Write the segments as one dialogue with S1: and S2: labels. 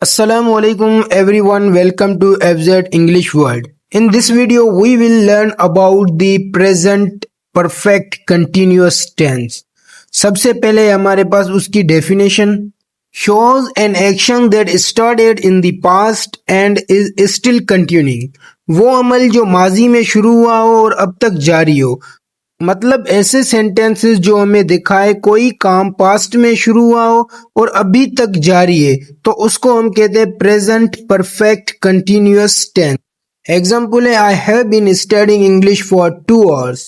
S1: Assalamu alaikum everyone, welcome to FZ English World. In this video we will learn about the present perfect continuous tense. सबसे पहले हमारे पास उसकी definition shows an action that started in the past and is still continuing. वो अमल जो माजी में शुरू हुआ हो और अब तक जारी हो. मतलब ऐसे सेंटेंसेस जो हमें दिखाए कोई काम पास्ट में शुरू हुआ हो और अभी तक जारी है तो उसको हम कहते हैं present perfect continuous tense. Example है I have been studying English for 2 hours.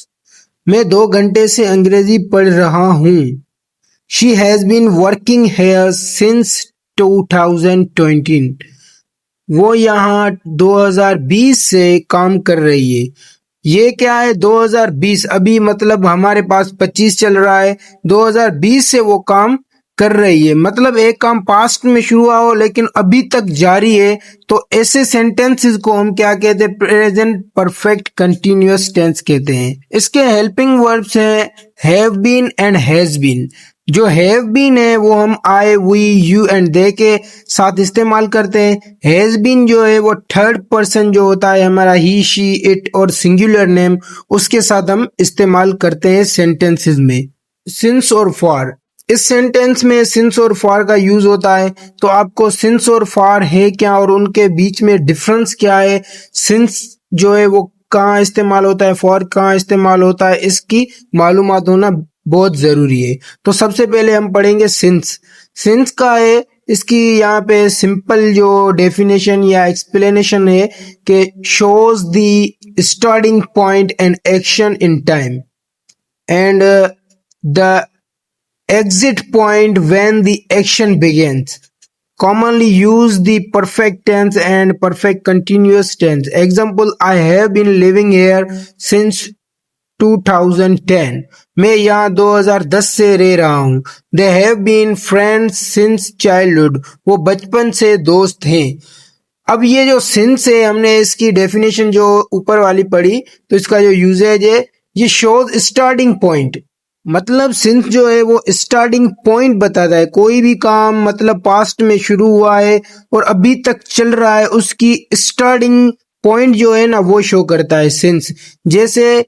S1: मैं 2 घंटे से अंग्रेजी पढ़ रहा हूँ. She has been working here since 2020. वो यहाँ 2020 से काम कर रही है. ये क्या है 2020, अभी मतलब हमारे पास 25 चल रहा है, 2020 से वो काम कर रही है. मतलब एक काम पास्ट में शुरू हुआ हो लेकिन अभी तक जारी है तो ऐसे सेंटेंसेस को हम क्या कहते हैं, प्रेजेंट परफेक्ट कंटिन्यूअस टेंस कहते हैं. इसके हेल्पिंग वर्ब्स हैं have been and has been. जो हैव बीन है वो हम I, we, you and they के साथ इस्तेमाल करते हैं. हैज बीन जो है वो थर्ड पर्सन जो होता है हमारा ही, शी, इट और सिंगुलर नेम, उसके साथ हम इस्तेमाल करते हैं सेंटेंसेस में. सिंस और फॉर, इस सेंटेंस में सिंस और फॉर का यूज होता है. तो आपको सिंस और फॉर है क्या और उनके बीच में डिफरेंस क्या है, सिंस जो है वो कहाँ इस्तेमाल होता है, फॉर कहाँ इस्तेमाल होता है, इसकी मालूमात होना बहुत जरूरी है. तो सबसे पहले हम पढ़ेंगे सिंस. सिंस का है, इसकी यहाँ पे सिंपल जो डेफिनेशन या एक्सप्लेनेशन है कि shows the starting point and action in time and the exit point when the action begins. Commonly use the perfect tense and perfect continuous tense. Example, I have been living here since 2010. मैं यहाँ 2010 से रह रहा हूँ. They have been friends since childhood. वो बचपन से दोस्त हैं. अब ये जो since है, हमने इसकी डेफिनेशन जो ऊपर वाली पढ़ी तो इसका जो यूजेज है ये शोज स्टार्टिंग पॉइंट. मतलब सिंस जो है वो स्टार्टिंग पॉइंट बताता है. कोई भी काम मतलब पास्ट में शुरू हुआ है और अभी तक चल रहा है उसकी स्टार्टिंग पॉइंट जो है ना वो शो करता है सिंस. जैसे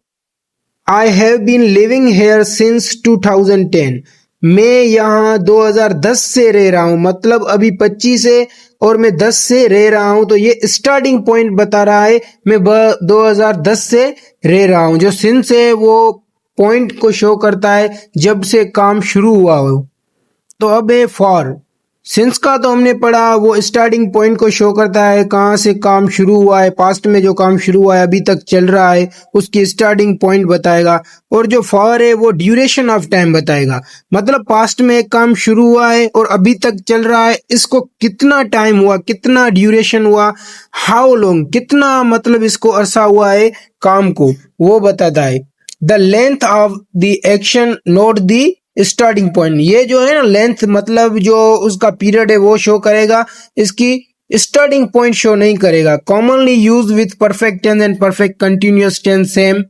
S1: I have been living here since 2010. मैं यहाँ 2010 से रह रहा हूँ, मतलब अभी 25 है और मैं 10 से रह रहा हूँ तो ये स्टार्टिंग पॉइंट बता रहा है मैं 2010 से रह रहा हूँ. जो सिंस है वो पॉइंट को शो करता है जब से काम शुरू हुआ हो. तो अब है फॉर. सिंस का तो हमने पढ़ा, वो स्टार्टिंग पॉइंट को शो करता है कहाँ से काम शुरू हुआ है, पास्ट में जो काम शुरू हुआ है अभी तक चल रहा है उसकी स्टार्टिंग पॉइंट बताएगा. और जो फॉर है वो ड्यूरेशन ऑफ टाइम बताएगा. मतलब पास्ट में एक काम शुरू हुआ है और अभी तक चल रहा है, इसको कितना टाइम हुआ, कितना ड्यूरेशन हुआ, हाउ लॉन्ग, कितना मतलब इसको अरसा हुआ है काम को, वो बताता है. The length of the action note the starting point. ये जो है ना लेंथ मतलब जो उसका पीरियड है वो शो करेगा, इसकी स्टार्टिंग पॉइंट शो नहीं करेगा. Commonly use with perfect tense and perfect continuous tense same.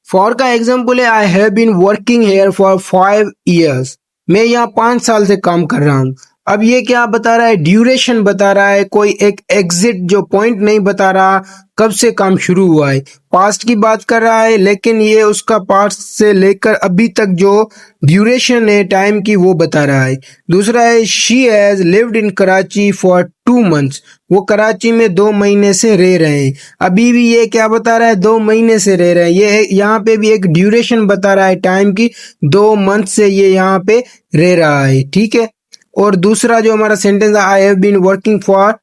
S1: For का एग्जांपल है I have been working here for 5 years. मैं यहाँ 5 साल से काम कर रहा हूँ. अब ये क्या बता रहा है, ड्यूरेशन बता रहा है, कोई एक एग्जिट जो पॉइंट नहीं बता रहा कब से काम शुरू हुआ है. पास्ट की बात कर रहा है लेकिन ये उसका पास्ट से लेकर अभी तक जो ड्यूरेशन है टाइम की वो बता रहा है. दूसरा है she has lived in Karachi for 2 months. वो कराची में 2 महीने से रह रहे हैं. अभी भी ये क्या बता रहा है, 2 महीने से रह रहे हैं. ये यहाँ पे भी एक ड्यूरेशन बता रहा है टाइम की, 2 months से ये यहाँ पे रह रहा है. ठीक है. और दूसरा जो हमारा सेंटेंस है I have been working for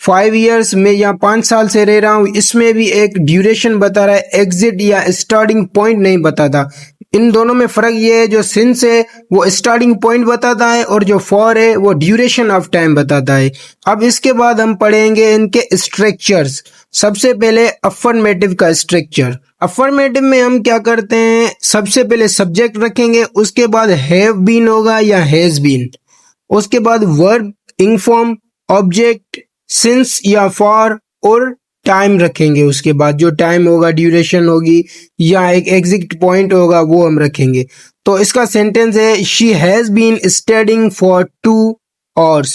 S1: 5 years, मैं यहाँ 5 साल से रह रहा हूँ, इसमें भी एक ड्यूरेशन बता रहा है, एग्जिट या स्टार्टिंग पॉइंट नहीं बताता. इन दोनों में फर्क ये है, जो सिंस है वो स्टार्टिंग पॉइंट बताता है और जो फॉर है वो ड्यूरेशन ऑफ टाइम बताता है. अब इसके बाद हम पढ़ेंगे इनके स्ट्रक्चर्स. सबसे पहले अफर्मेटिव का स्ट्रक्चर. अफर्मेटिव में हम क्या करते हैं, सबसे पहले सब्जेक्ट रखेंगे, उसके बाद हैव बीन होगा या हैज बीन, उसके बाद वर्ब, इंग फॉर्म, ऑब्जेक्ट, सिंस या फॉर और टाइम रखेंगे. उसके बाद जो टाइम होगा, ड्यूरेशन होगी या एक एग्जिट पॉइंट होगा वो हम रखेंगे. तो इसका सेंटेंस है she has been studying for 2 hours.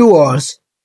S1: 2 hours،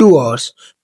S1: 2 hours،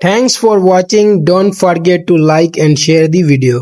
S1: Thanks for watching. Don't forget to like and share the video.